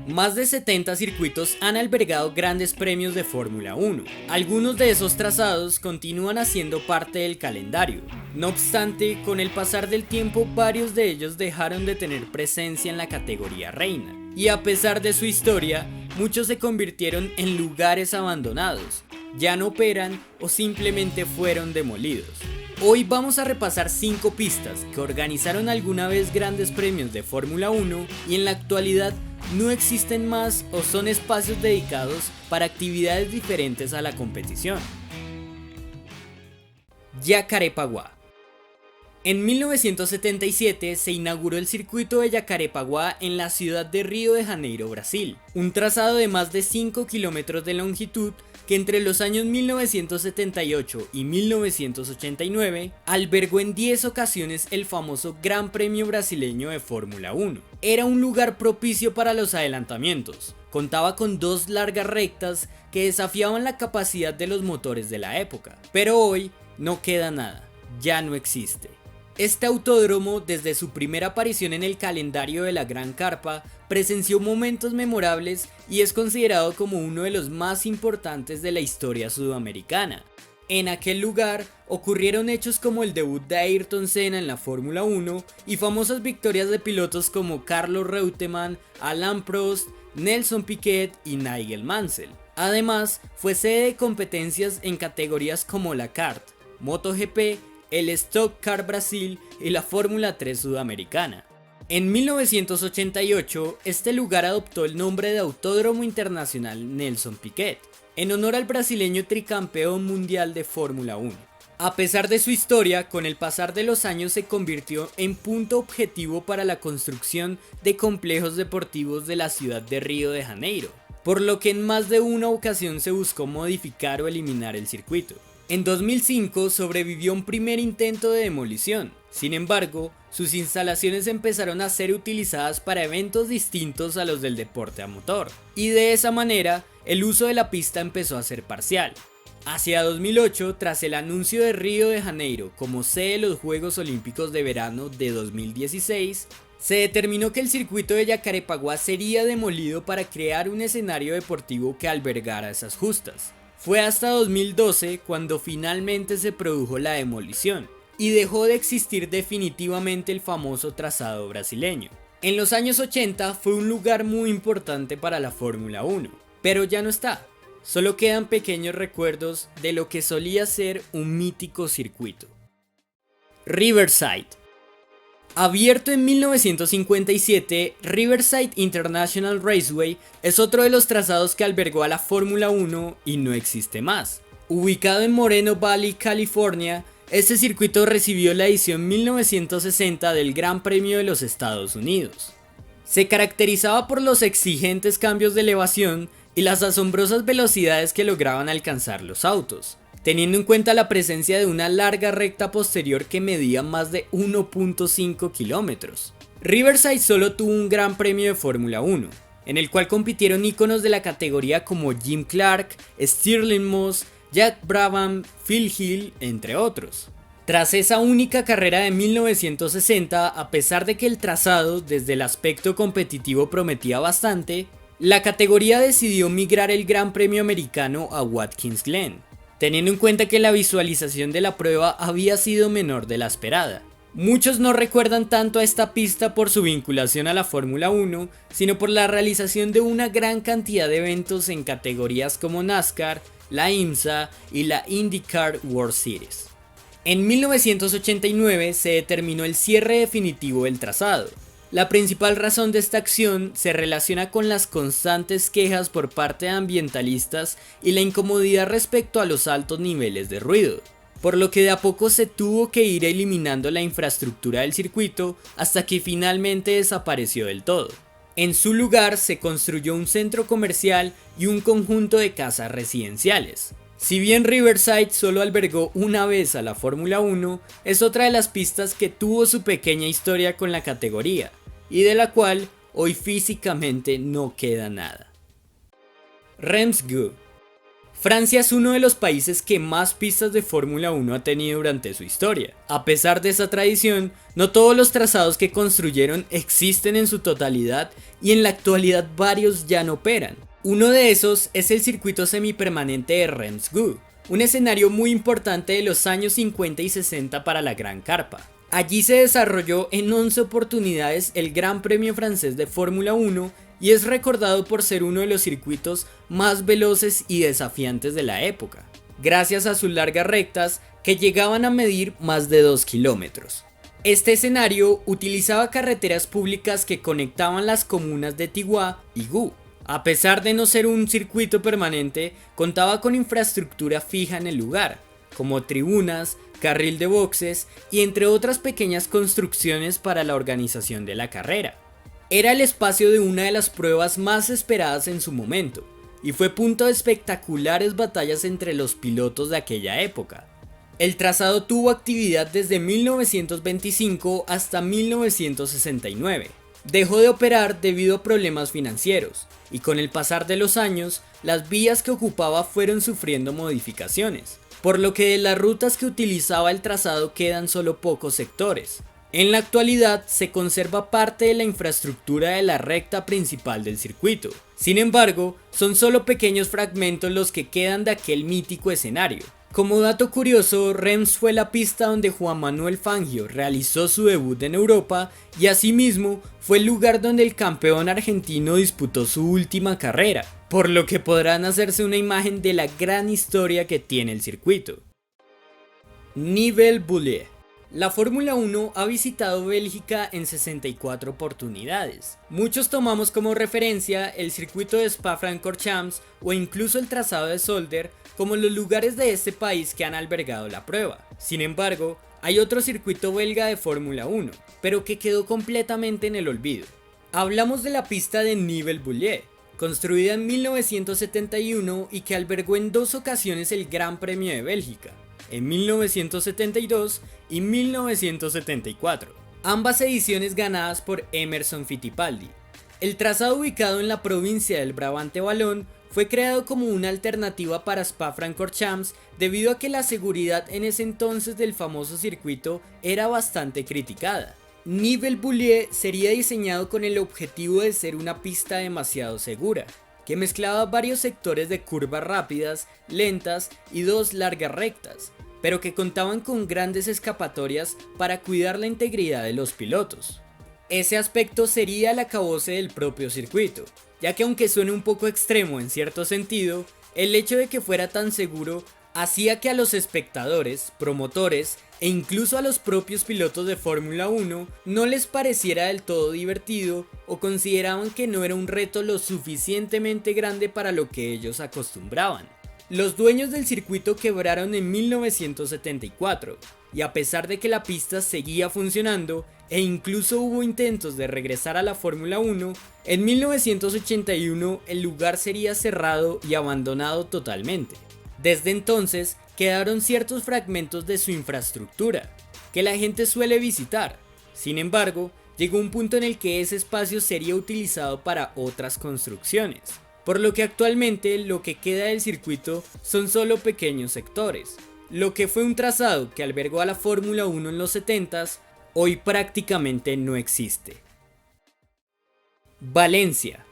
Más de 70 circuitos han albergado grandes premios de Fórmula 1. Algunos de esos trazados continúan haciendo parte del calendario. No obstante, con el pasar del tiempo, varios de ellos dejaron de tener presencia en la categoría reina. Y a pesar de su historia, muchos se convirtieron en lugares abandonados, ya no operan o simplemente fueron demolidos. Hoy vamos a repasar 5 pistas que organizaron alguna vez grandes premios de Fórmula 1 y en la actualidad no existen más o son espacios dedicados para actividades diferentes a la competición. Jacarepaguá. En 1977 se inauguró el circuito de Jacarepaguá en la ciudad de Río de Janeiro, Brasil, un trazado de más de 5 kilómetros de longitud que entre los años 1978 y 1989 albergó en 10 ocasiones el famoso Gran Premio Brasileño de Fórmula 1. Era un lugar propicio para los adelantamientos, contaba con 2 largas rectas que desafiaban la capacidad de los motores de la época, pero hoy no queda nada, ya no existe. Este autódromo, desde su primera aparición en el calendario de la Gran Carpa, presenció momentos memorables y es considerado como uno de los más importantes de la historia sudamericana. En aquel lugar ocurrieron hechos como el debut de Ayrton Senna en la Fórmula 1 y famosas victorias de pilotos como Carlos Reutemann, Alain Prost, Nelson Piquet y Nigel Mansell. Además, fue sede de competencias en categorías como la kart, MotoGP, el Stock Car Brasil y la Fórmula 3 sudamericana. En 1988, este lugar adoptó el nombre de Autódromo Internacional Nelson Piquet, en honor al brasileño tricampeón mundial de Fórmula 1. A pesar de su historia, con el pasar de los años se convirtió en punto objetivo para la construcción de complejos deportivos de la ciudad de Río de Janeiro, por lo que en más de una ocasión se buscó modificar o eliminar el circuito. En 2005 sobrevivió un primer intento de demolición, sin embargo, sus instalaciones empezaron a ser utilizadas para eventos distintos a los del deporte a motor, y de esa manera, el uso de la pista empezó a ser parcial. Hacia 2008, tras el anuncio de Río de Janeiro como sede de los Juegos Olímpicos de Verano de 2016, se determinó que el circuito de Jacarepaguá sería demolido para crear un escenario deportivo que albergara esas justas. Fue hasta 2012 cuando finalmente se produjo la demolición y dejó de existir definitivamente el famoso trazado brasileño. En los años 80 fue un lugar muy importante para la Fórmula 1, pero ya no está. Solo quedan pequeños recuerdos de lo que solía ser un mítico circuito. Riverside. Abierto en 1957, Riverside International Raceway es otro de los trazados que albergó a la Fórmula 1 y no existe más. Ubicado en Moreno Valley, California, este circuito recibió la edición 1960 del Gran Premio de los Estados Unidos. Se caracterizaba por los exigentes cambios de elevación y las asombrosas velocidades que lograban alcanzar los autos, teniendo en cuenta la presencia de una larga recta posterior que medía más de 1.5 kilómetros. Riverside solo tuvo un Gran Premio de Fórmula 1, en el cual compitieron íconos de la categoría como Jim Clark, Stirling Moss, Jack Brabham, Phil Hill, entre otros. Tras esa única carrera de 1960, a pesar de que el trazado desde el aspecto competitivo prometía bastante, la categoría decidió migrar el Gran Premio americano a Watkins Glen, teniendo en cuenta que la visualización de la prueba había sido menor de la esperada. Muchos no recuerdan tanto a esta pista por su vinculación a la Fórmula 1, sino por la realización de una gran cantidad de eventos en categorías como NASCAR, la IMSA y la IndyCar World Series. En 1989 se determinó el cierre definitivo del trazado. La principal razón de esta acción se relaciona con las constantes quejas por parte de ambientalistas y la incomodidad respecto a los altos niveles de ruido, por lo que de a poco se tuvo que ir eliminando la infraestructura del circuito hasta que finalmente desapareció del todo. En su lugar se construyó un centro comercial y un conjunto de casas residenciales. Si bien Riverside solo albergó una vez a la Fórmula 1, es otra de las pistas que tuvo su pequeña historia con la categoría, y de la cual hoy físicamente no queda nada. Remsgau. Francia es uno de los países que más pistas de Fórmula 1 ha tenido durante su historia. A pesar de esa tradición, no todos los trazados que construyeron existen en su totalidad y en la actualidad varios ya no operan. Uno de esos es el circuito semipermanente de Reims-Gouy, un escenario muy importante de los años 50 y 60 para la Gran Carpa. Allí se desarrolló en 11 oportunidades el Gran Premio francés de Fórmula 1 y es recordado por ser uno de los circuitos más veloces y desafiantes de la época, gracias a sus largas rectas que llegaban a medir más de 2 kilómetros. Este escenario utilizaba carreteras públicas que conectaban las comunas de Tigua y Gouy. A pesar de no ser un circuito permanente, contaba con infraestructura fija en el lugar, como tribunas, carril de boxes y entre otras pequeñas construcciones para la organización de la carrera. Era el espacio de una de las pruebas más esperadas en su momento, y fue punto de espectaculares batallas entre los pilotos de aquella época. El trazado tuvo actividad desde 1925 hasta 1969. Dejó de operar debido a problemas financieros, y con el pasar de los años, las vías que ocupaba fueron sufriendo modificaciones, por lo que de las rutas que utilizaba el trazado quedan solo pocos sectores. En la actualidad se conserva parte de la infraestructura de la recta principal del circuito. Sin embargo, son solo pequeños fragmentos los que quedan de aquel mítico escenario. Como dato curioso, Reims fue la pista donde Juan Manuel Fangio realizó su debut en Europa y asimismo fue el lugar donde el campeón argentino disputó su última carrera, por lo que podrán hacerse una imagen de la gran historia que tiene el circuito. Nivelles-Boulay. La Fórmula 1 ha visitado Bélgica en 64 oportunidades. Muchos tomamos como referencia el circuito de Spa-Francorchamps o incluso el trazado de Zolder como los lugares de este país que han albergado la prueba. Sin embargo, hay otro circuito belga de Fórmula 1, pero que quedó completamente en el olvido. Hablamos de la pista de Nivelles-Boulay, construida en 1971 y que albergó en dos ocasiones el Gran Premio de Bélgica, en 1972 y 1974, ambas ediciones ganadas por Emerson Fittipaldi. El trazado, ubicado en la provincia del Brabante Wallon, fue creado como una alternativa para Spa-Francorchamps debido a que la seguridad en ese entonces del famoso circuito era bastante criticada. Nivelles-Boulay sería diseñado con el objetivo de ser una pista demasiado segura, que mezclaba varios sectores de curvas rápidas, lentas y dos largas rectas, pero que contaban con grandes escapatorias para cuidar la integridad de los pilotos. Ese aspecto sería el acabose del propio circuito, ya que aunque suene un poco extremo en cierto sentido, el hecho de que fuera tan seguro hacía que a los espectadores, promotores e incluso a los propios pilotos de Fórmula 1 no les pareciera del todo divertido o consideraban que no era un reto lo suficientemente grande para lo que ellos acostumbraban. Los dueños del circuito quebraron en 1974 y a pesar de que la pista seguía funcionando e incluso hubo intentos de regresar a la Fórmula 1, en 1981 el lugar sería cerrado y abandonado totalmente. Desde entonces quedaron ciertos fragmentos de su infraestructura que la gente suele visitar. Sin embargo, llegó un punto en el que ese espacio sería utilizado para otras construcciones, por lo que actualmente lo que queda del circuito son solo pequeños sectores. Lo que fue un trazado que albergó a la Fórmula 1 en los 70s, hoy prácticamente no existe. Valencia.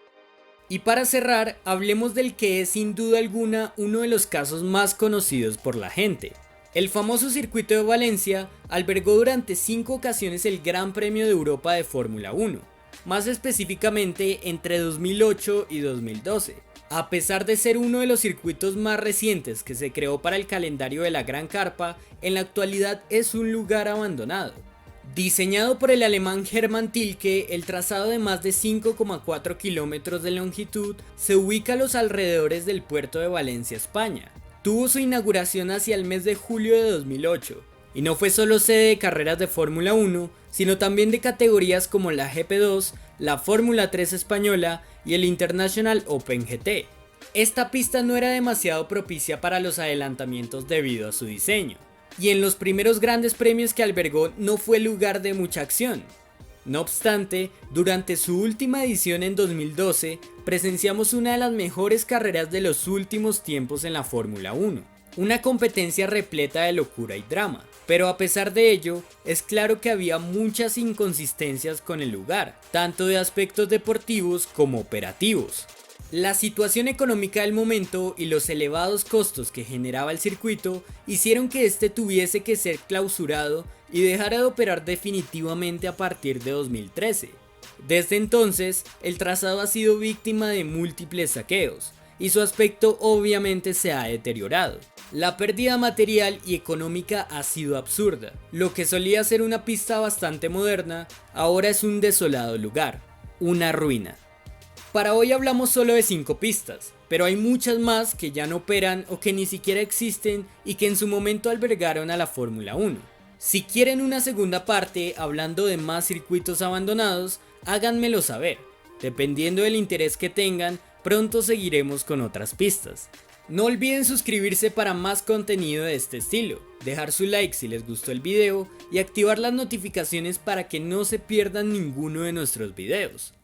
Y para cerrar, hablemos del que es sin duda alguna uno de los casos más conocidos por la gente. El famoso circuito de Valencia albergó durante 5 ocasiones el Gran Premio de Europa de Fórmula 1, más específicamente entre 2008 y 2012. A pesar de ser uno de los circuitos más recientes que se creó para el calendario de la Gran Carpa, en la actualidad es un lugar abandonado. Diseñado por el alemán Hermann Tilke, el trazado de más de 5,4 kilómetros de longitud se ubica a los alrededores del puerto de Valencia, España. Tuvo su inauguración hacia el mes de julio de 2008 y no fue solo sede de carreras de Fórmula 1, sino también de categorías como la GP2, la Fórmula 3 española y el International Open GT. Esta pista no era demasiado propicia para los adelantamientos debido a su diseño, y en los primeros grandes premios que albergó no fue lugar de mucha acción. No obstante, durante su última edición en 2012, presenciamos una de las mejores carreras de los últimos tiempos en la Fórmula 1, una competencia repleta de locura y drama, pero a pesar de ello, es claro que había muchas inconsistencias con el lugar, tanto de aspectos deportivos como operativos. La situación económica del momento y los elevados costos que generaba el circuito hicieron que este tuviese que ser clausurado y dejara de operar definitivamente a partir de 2013. Desde entonces, el trazado ha sido víctima de múltiples saqueos y su aspecto obviamente se ha deteriorado. La pérdida material y económica ha sido absurda. Lo que solía ser una pista bastante moderna, ahora es un desolado lugar, una ruina. Para hoy hablamos solo de 5 pistas, pero hay muchas más que ya no operan o que ni siquiera existen y que en su momento albergaron a la Fórmula 1. Si quieren una segunda parte hablando de más circuitos abandonados, háganmelo saber. Dependiendo del interés que tengan, pronto seguiremos con otras pistas. No olviden suscribirse para más contenido de este estilo, dejar su like si les gustó el video y activar las notificaciones para que no se pierdan ninguno de nuestros videos.